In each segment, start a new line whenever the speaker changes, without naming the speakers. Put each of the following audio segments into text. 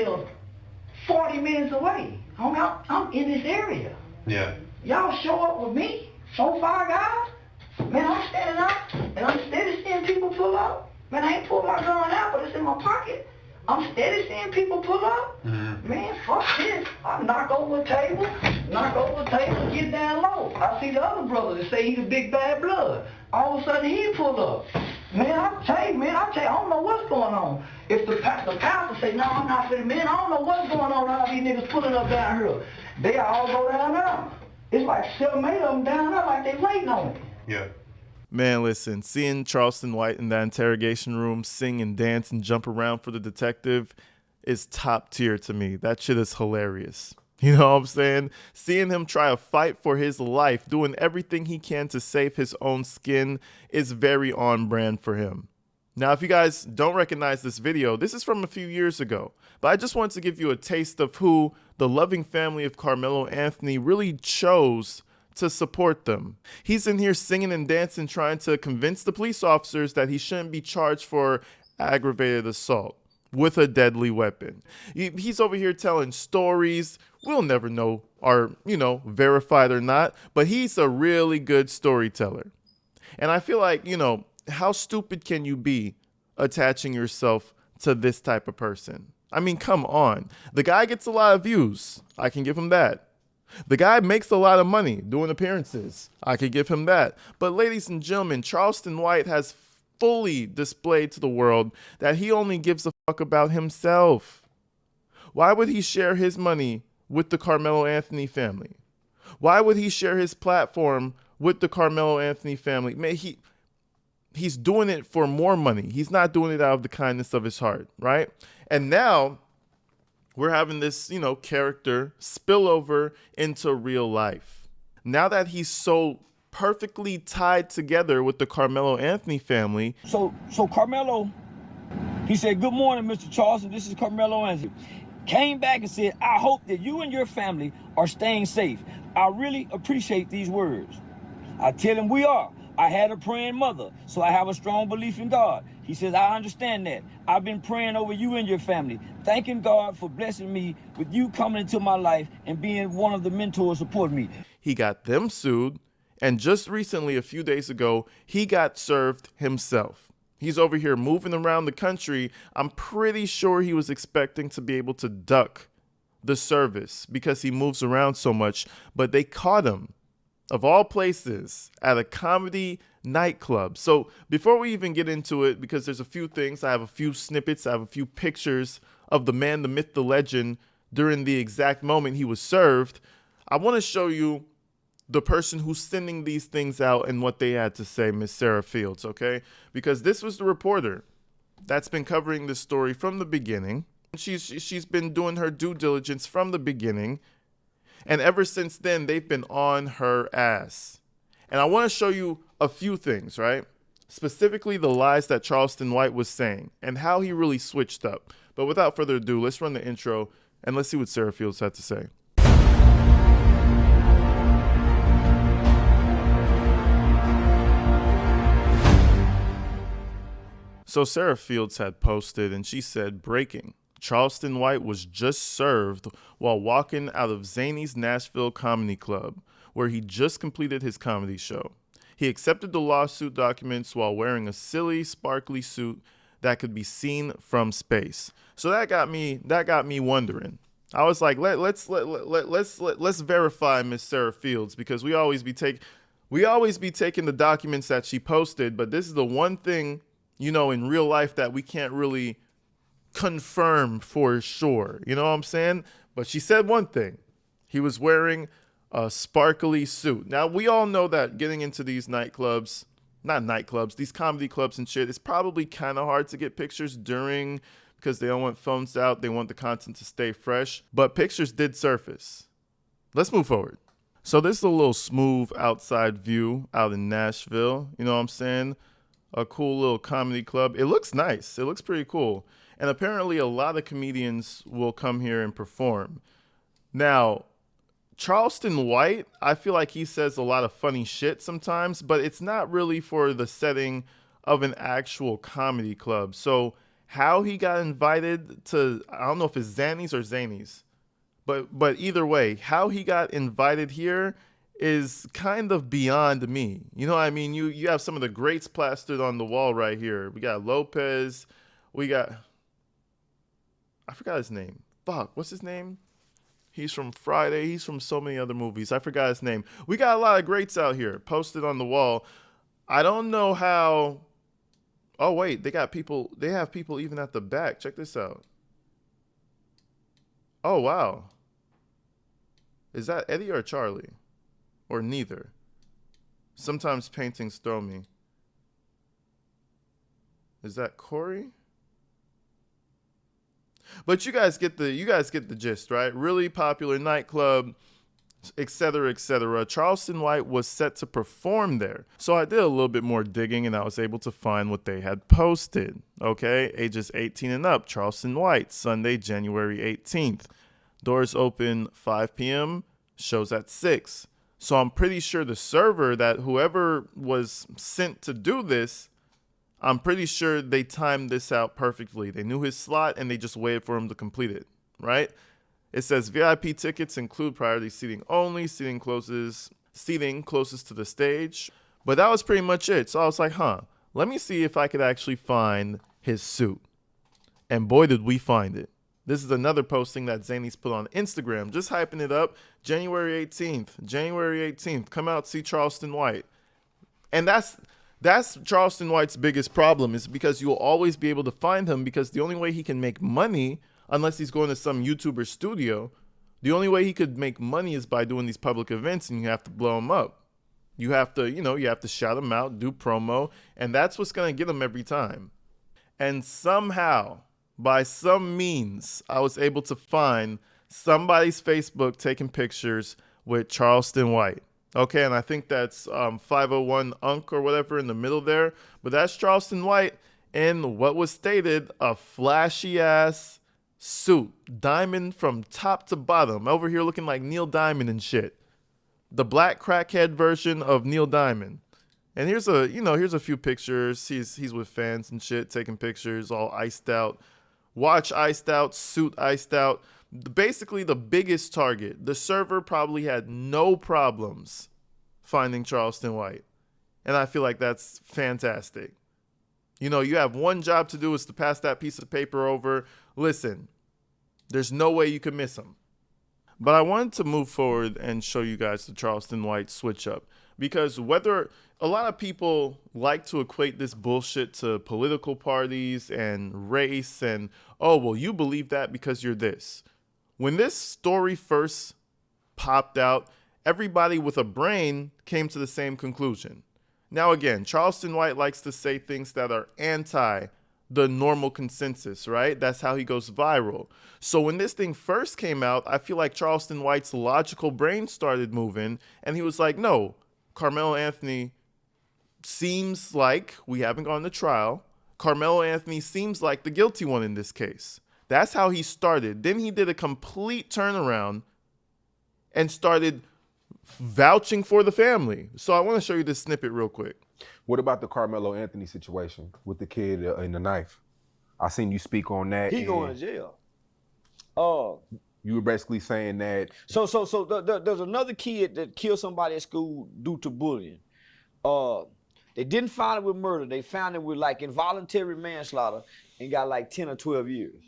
live 40 minutes away. Homie, I'm in this area.
Yeah.
Y'all show up with me, 4, 5 guys. Man, I'm standing out, and I'm steady seeing people pull up. Man, I ain't pulled my gun out, but it's in my pocket. I'm steady seeing people pull up. Man, fuck this. I knock over a table, get down low. I see the other brother that say he the big bad blood. All of a sudden he pull up. Man, I tell you, I don't know what's going on. If the pastor say, no, I'm not fitting, man, I don't know what's going on. All these niggas pulling up down here. They all go down there. It's like 7, 8 of them down there like they waiting on it.
Yeah.
Man, listen, seeing Charleston White in that interrogation room sing and dance and jump around for the detective is top tier to me. That shit is hilarious. You know what I'm saying? Seeing him try to fight for his life, doing everything he can to save his own skin is very on brand for him. Now, if you guys don't recognize this video, this is from a few years ago, but I just wanted to give you a taste of who the loving family of Karmelo Anthony really chose to support them. He's in here singing and dancing, trying to convince the police officers that he shouldn't be charged for aggravated assault with a deadly weapon. He's over here telling stories. We'll never know are, verified or not, but he's a really good storyteller. And I feel like, how stupid can you be attaching yourself to this type of person? I mean, come on. The guy gets a lot of views. I can give him that. The guy makes a lot of money doing appearances. I could give him that. But ladies and gentlemen, Charleston White has fully displayed to the world that he only gives a fuck about himself. Why would he share his money with the Karmelo Anthony family? Why would he share his platform with the Karmelo Anthony family? Man, he's doing it for more money. He's not doing it out of the kindness of his heart, right? And now we're having this, character spill over into real life. Now that he's so perfectly tied together with the Karmelo Anthony family.
So Karmelo, he said, "Good morning, Mr. Charleston. This is Karmelo Anthony." Came back and said, "I hope that you and your family are staying safe. I really appreciate these words." I tell him we are. I had a praying mother, so I have a strong belief in God. He says, "I understand that. I've been praying over you and your family, thanking God for blessing me with you coming into my life and being one of the mentors supporting me."
He got them sued, and just recently, a few days ago, he got served himself. He's over here moving around the country. I'm pretty sure he was expecting to be able to duck the service because he moves around so much, but they caught him, of all places, at a comedy nightclub. So before we even get into it, because there's a few things, I have a few snippets, I have a few pictures of the man, the myth, the legend during the exact moment he was served. I want to show you the person who's sending these things out and what they had to say, Miss Sarah Fields, okay? Because this was the reporter that's been covering this story from the beginning. She's been doing her due diligence from the beginning. And ever since then, they've been on her ass. And I want to show you a few things, right? Specifically the lies that Charleston White was saying and how he really switched up. But without further ado, let's run the intro and let's see what Sarah Fields had to say. So Sarah Fields had posted and she said, "Breaking. Charleston White was just served while walking out of Zany's Nashville Comedy Club, where he just completed his comedy show. He accepted the lawsuit documents while wearing a silly, sparkly suit that could be seen from space." So that got me wondering. I was like, let's verify Miss Sarah Fields, because we always be taking the documents that she posted, but this is the one thing, in real life that we can't really confirm for sure. You know what I'm saying? But she said one thing. He was wearing a sparkly suit. Now, we all know that getting into these nightclubs, these comedy clubs and shit, it's probably kind of hard to get pictures during, because they don't want phones out. They want the content to stay fresh. But pictures did surface. Let's move forward. So this is a little smooth outside view out in Nashville. You know what I'm saying? A cool little comedy club. It looks nice. It looks pretty cool. And apparently a lot of comedians will come here and perform. Now, Charleston White, I feel like he says a lot of funny shit sometimes, but it's not really for the setting of an actual comedy club. So How he got invited to, I don't know if it's Zanny's or Zany's, but either way, how he got invited here is kind of beyond me. You know what I mean? You have some of the greats plastered on the wall right here. We got Lopez. We got, I forgot his name. Fuck, what's his name? He's from Friday. He's from so many other movies. I forgot his name. We got a lot of greats out here posted on the wall. I don't know how. Oh, wait, they have people even at the back. Check this out. Oh, wow. Is that Eddie or Charlie? Or neither? Sometimes paintings throw me. Is that Corey? But you guys get the gist, right? Really popular nightclub, etc., etc. Charleston White was set to perform there. So I did a little bit more digging and I was able to find what they had posted. Okay, ages 18 and up, Charleston White, Sunday, January 18th. Doors open 5 p.m., shows at 6. So I'm pretty sure the server, that whoever was sent to do this, I'm pretty sure they timed this out perfectly. They knew his slot and they just waited for him to complete it, right? It says VIP tickets include priority seating only, seating closest to the stage. But that was pretty much it. So I was like, let me see if I could actually find his suit. And boy, did we find it. This is another posting that Zany's put on Instagram, just hyping it up. January 18th, come out, see Charleston White. And that's Charleston White's biggest problem, is because you'll always be able to find him, because the only way he can make money, unless he's going to some YouTuber studio, the only way he could make money is by doing these public events, and you have to blow him up. You have to shout him out, do promo, and that's what's going to get him every time. And somehow, by some means, I was able to find somebody's Facebook taking pictures with Charleston White. Okay, and I think that's 501 Unk or whatever in the middle there. But that's Charleston White in what was stated a flashy-ass suit. Diamond from top to bottom. Over here looking like Neil Diamond and shit. The black crackhead version of Neil Diamond. And here's a few pictures. He's with fans and shit, taking pictures, all iced out. Watch iced out, suit iced out. Basically the biggest target. The server probably had no problems finding Charleston White. And I feel like that's fantastic. You have one job to do, is to pass that piece of paper over. Listen, there's no way you could miss him. But I wanted to move forward and show you guys the Charleston White switch up. Because whether a lot of people like to equate this bullshit to political parties and race and, oh, well, you believe that because you're this. When this story first popped out, everybody with a brain came to the same conclusion. Now, again, Charleston White likes to say things that are anti the normal consensus, right? That's how he goes viral. So when this thing first came out, I feel like Charleston White's logical brain started moving, and he was like, no, Karmelo Anthony seems like, we haven't gone to trial, Karmelo Anthony seems like the guilty one in this case. That's how he started. Then he did a complete turnaround and started vouching for the family. So I want to show you this snippet real quick.
What about the Karmelo Anthony situation with the kid and the knife? I seen you speak on that.
He going to jail.
You were basically saying that.
So there's another kid that killed somebody at school due to bullying. They didn't find it with murder. They found it with like involuntary manslaughter and got like 10 or 12 years.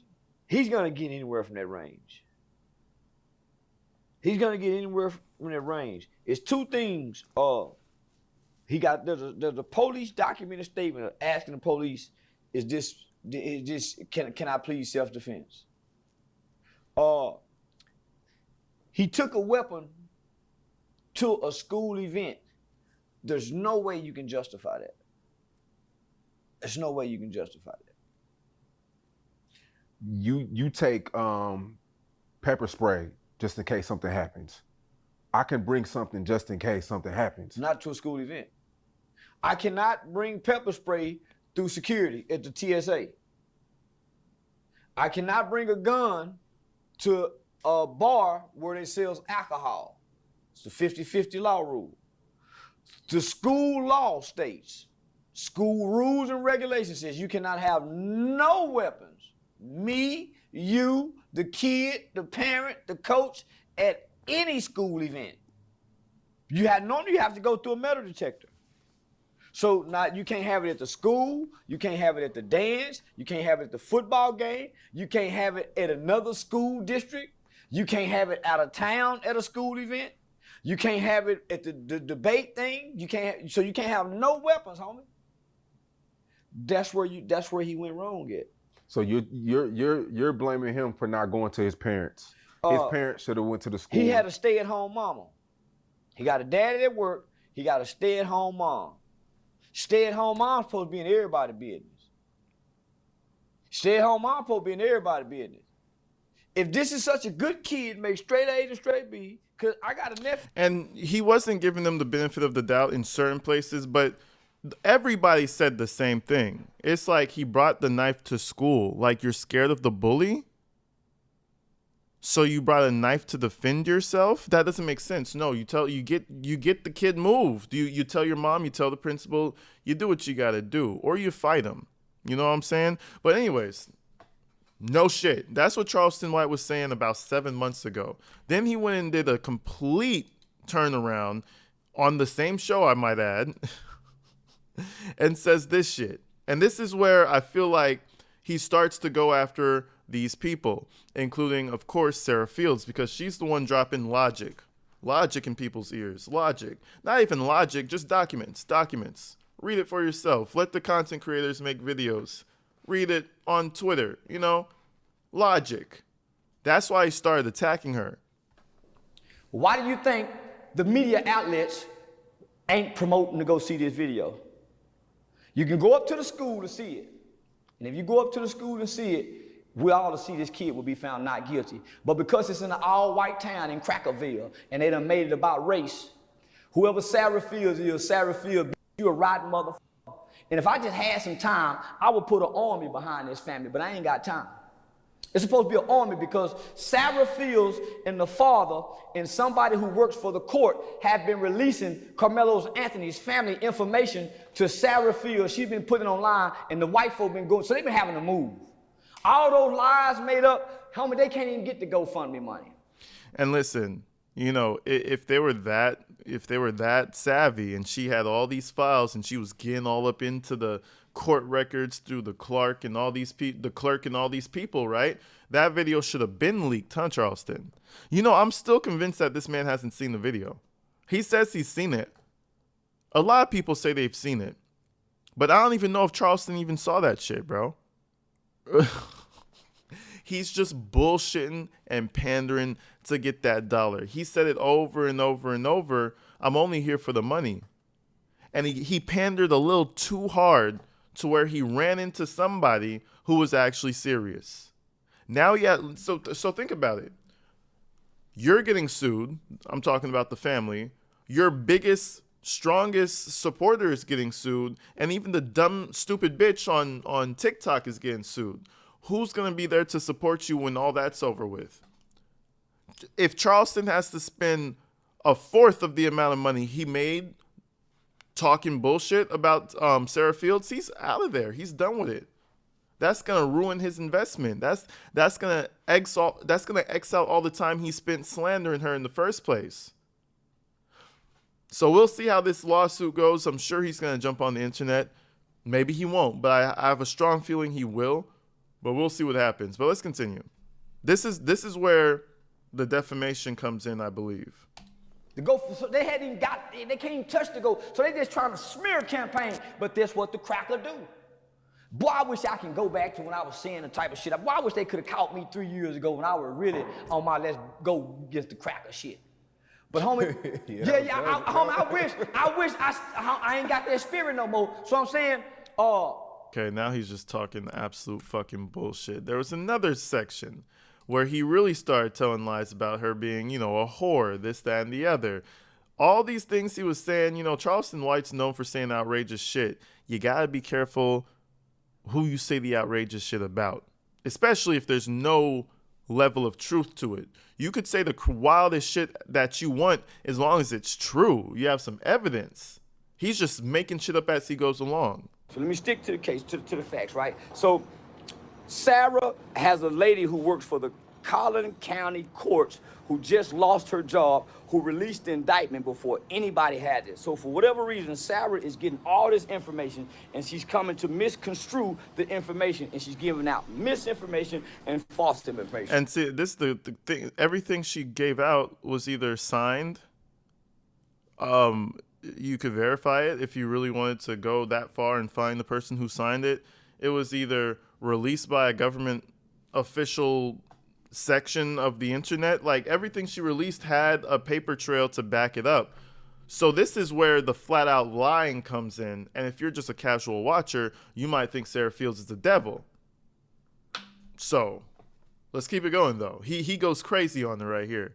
He's gonna get anywhere from that range. He's gonna get anywhere from that range. It's two things. There's a police documented statement asking the police, can I plead self-defense? He took a weapon to a school event. There's no way you can justify that. There's no way you can justify that.
You take pepper spray just in case something happens. I can bring something just in case something happens.
Not to a school event. I cannot bring pepper spray through security at the TSA. I cannot bring a gun to a bar where they sells alcohol. It's the 50-50 law rule. The school law states School rules and regulations says you cannot have no weapons. Me, you, the kid, the parent, the coach, at any school event. Normally you have to go through a metal detector. So now you can't have it at the school, you can't have it at the dance, you can't have it at the football game, you can't have it at another school district, you can't have it out of town at a school event, you can't have it at the debate thing, you can't have no weapons, homie. That's where he went wrong at.
So you're blaming him for not going to his parents. His parents should have went to the school.
He had a stay-at-home mama. He got a daddy at work, he got a stay-at-home mom. Stay-at-home mom's supposed to be in everybody's business. Stay-at-home mom's supposed to be in everybody's business. If this is such a good kid, make straight A to straight B, because I got a nephew.
And he wasn't giving them the benefit of the doubt in certain places, but everybody said the same thing. It's like he brought the knife to school. Like, you're scared of the bully? So you brought a knife to defend yourself? That doesn't make sense. No, you get the kid moved. You tell your mom, you tell the principal, you do what you gotta do, or you fight him. You know what I'm saying? But anyways, no shit. That's what Charleston White was saying about 7 months ago. Then he went and did a complete turnaround on the same show, I might add, and says this shit. And this is where I feel like he starts to go after these people, including, of course, Sarah Fields, because she's the one dropping logic in people's ears. Logic. Not even logic, just documents. Read it for yourself. Let the content creators make videos. Read it on Twitter, logic. That's why he started attacking her.
Why do you think the media outlets ain't promoting to go see this video? You can go up to the school to see it. And if you go up to the school and see it, we all to see this kid will be found not guilty. But because it's in an all-white town in Crackerville, and they done made it about race, whoever Sarah Fields is, you a rotten motherfucker. And if I just had some time, I would put an army behind this family, but I ain't got time. It's supposed to be an army because Sarah Fields and the father and somebody who works for the court have been releasing Karmelo Anthony's family information to Sarah Fields. She's been putting it online, and the white folk been going, so they've been having to move. All those lies made up, homie, they can't even get the GoFundMe money.
And listen, if they were that savvy and she had all these files and she was getting all up into the court records through the clerk and all these people, right? That video should have been leaked, huh, Charleston? I'm still convinced that this man hasn't seen the video. He says he's seen it. A lot of people say they've seen it. But I don't even know if Charleston even saw that shit, bro. He's just bullshitting and pandering to get that dollar. He said it over and over and over. I'm only here for the money. And he pandered a little too hard to where he ran into somebody who was actually serious. Now, so think about it. You're getting sued. I'm talking about the family. Your biggest, strongest supporter is getting sued. And even the dumb, stupid bitch on TikTok is getting sued. Who's going to be there to support you when all that's over with? If Charleston has to spend a fourth of the amount of money he made talking bullshit about Sarah Fields, he's out of there. He's done with it. That's gonna ruin his investment. That's gonna X out all the time he spent slandering her in the first place. So we'll see how this lawsuit goes. I'm sure he's gonna jump on the internet. Maybe he won't, but I have a strong feeling he will. But we'll see what happens. But let's continue. This is where the defamation comes in, I believe.
So they can't even touch the goal. So they just trying to smear campaign, but that's what the cracker do. Boy, I wish I can go back to when I was saying the type of shit. Boy, I wish they could have caught me 3 years ago when I was really on my let's go against the cracker shit. But homie, I wish I ain't got that spirit no more. So I'm saying,
okay, now he's just talking absolute fucking bullshit. There was another section where he really started telling lies about her being, a whore, this, that, and the other. All these things he was saying, Charleston White's known for saying outrageous shit. You gotta be careful who you say the outrageous shit about, especially if there's no level of truth to it. You could say the wildest shit that you want as long as it's true. You have some evidence. He's just making shit up as he goes along.
So let me stick to the case, to the facts, right? So Sarah has a lady who works for the Collin County courts who just lost her job, who released the indictment before anybody had it. So for whatever reason, Sarah is getting all this information and she's coming to misconstrue the information and she's giving out misinformation and false information.
And see, this the thing. Everything she gave out was either signed. You could verify it if you really wanted to go that far and find the person who signed it. It was either released by a government official section of the internet. Like, everything she released had a paper trail to back it up. So this is where the flat out lying comes in. And if you're just a casual watcher, you might think Sarah Fields is the devil. So let's keep it going, though. He goes crazy on it right here.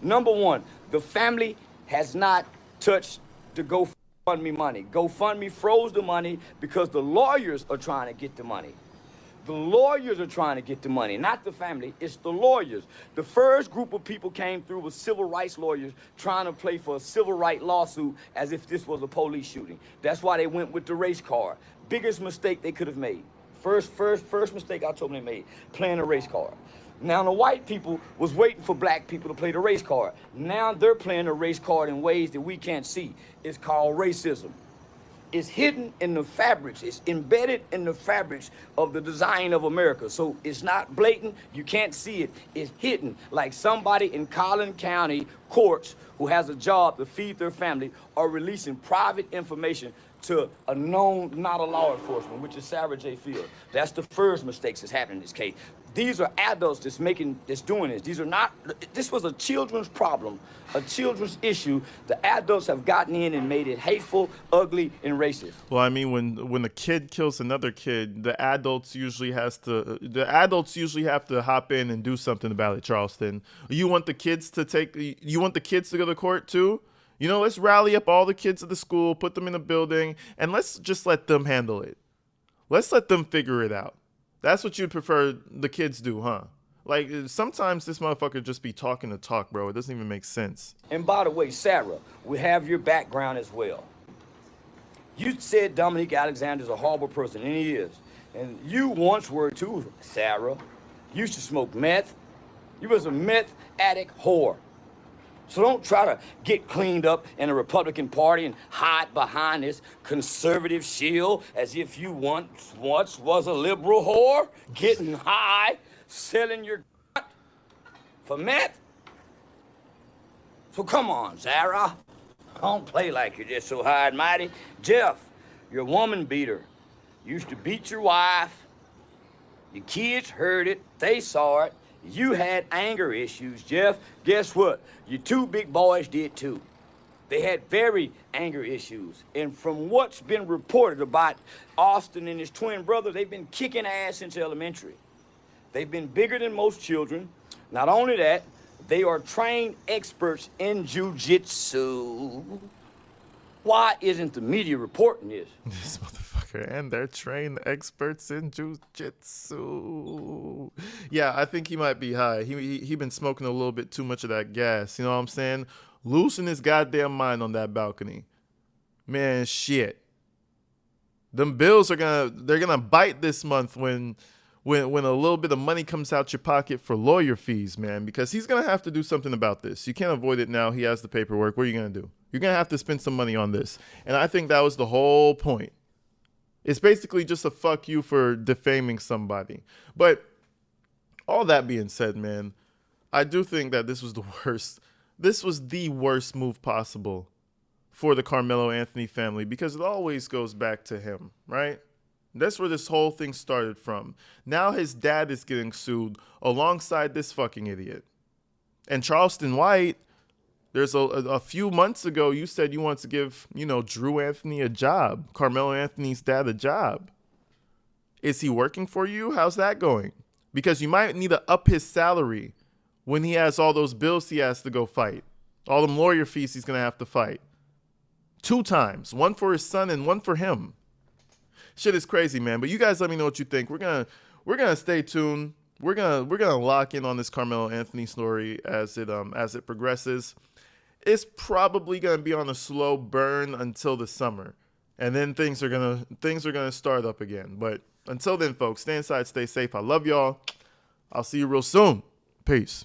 Number one, the family has not touched the GoFundMe money. GoFundMe froze the money because the lawyers are trying to get the money. The lawyers are trying to get the money, not the family. It's the lawyers. The first group of people came through was civil rights lawyers trying to play for a civil rights lawsuit as if this was a police shooting. That's why they went with the race card. Biggest mistake they could have made. First mistake I told them they made, playing a race card. Now the white people was waiting for black people to play the race card. Now they're playing the race card in ways that we can't see. It's called racism. It's hidden in the fabrics. It's embedded in the fabrics of the design of America. So it's not blatant. You can't see it. It's hidden. Like somebody in Collin County courts who has a job to feed their family are releasing private information to a known, not a law enforcement, which is Sarah J. Field. That's the first mistakes that's happening in this case. These are adults that's doing this. These are not, this was a children's problem, a children's issue. The adults have gotten in and made it hateful, ugly, and racist.
Well, I mean, when a kid kills another kid, the adults usually have to hop in and do something about it, Charleston. You want the kids to go to court too? You know, let's rally up all the kids at the school, put them in a building, and let's just let them handle it. Let's let them figure it out. That's what you'd prefer the kids do, huh? Like, sometimes this motherfucker just be talking to talk, bro. It doesn't even make sense.
And by the way, Sarah, we have your background as well. You said Dominique Alexander's a horrible person, and he is. And you once were too, Sarah. You used to smoke meth. You was a meth addict whore. So don't try to get cleaned up in the Republican Party and hide behind this conservative shield as if you once was a liberal whore, getting high, selling your for meth. So come on, Sarah. Don't play like you're just so high and mighty. Jeff, you're a woman beater. You used to beat your wife. Your kids heard it. They saw it. You had anger issues, Jeff. Guess what? Your two big boys did too. They had very anger issues. And from what's been reported about Austin and his twin brother, they've been kicking ass since elementary. They've been bigger than most children. Not only that, they are trained experts in jiu-jitsu. Why isn't the media reporting this?
This motherfucker, and they're trained experts in jiu-jitsu. Yeah, I think he might be high. He been smoking a little bit too much of that gas. You know what I'm saying? Losing his goddamn mind on that balcony. Man, shit. Them bills they're gonna bite this month when a little bit of money comes out your pocket for lawyer fees, man, because he's gonna have to do something about this. You can't avoid it now. He has the paperwork. What are you gonna do? You're going to have to spend some money on this. And I think that was the whole point. It's basically just a fuck you for defaming somebody. But all that being said, man, I do think that this was the worst. This was the worst move possible for the Karmelo Anthony family because it always goes back to him, right? That's where this whole thing started from. Now his dad is getting sued alongside this fucking idiot. And Charleston White, there's a few months ago, you said you want to give, Drew Anthony a job, Karmelo Anthony's dad a job. Is he working for you? How's that going? Because you might need to up his salary when he has all those bills he has to go fight. All them lawyer fees he's going to have to fight. 2 times, one for his son and one for him. Shit is crazy, man. But you guys let me know what you think. We're gonna stay tuned. We're gonna lock in on this Karmelo Anthony story as it progresses. it's probably going to be on a slow burn until the summer. And then things are going to start up again. But until then, folks, stay inside, stay safe. I love y'all. I'll see you real soon. Peace.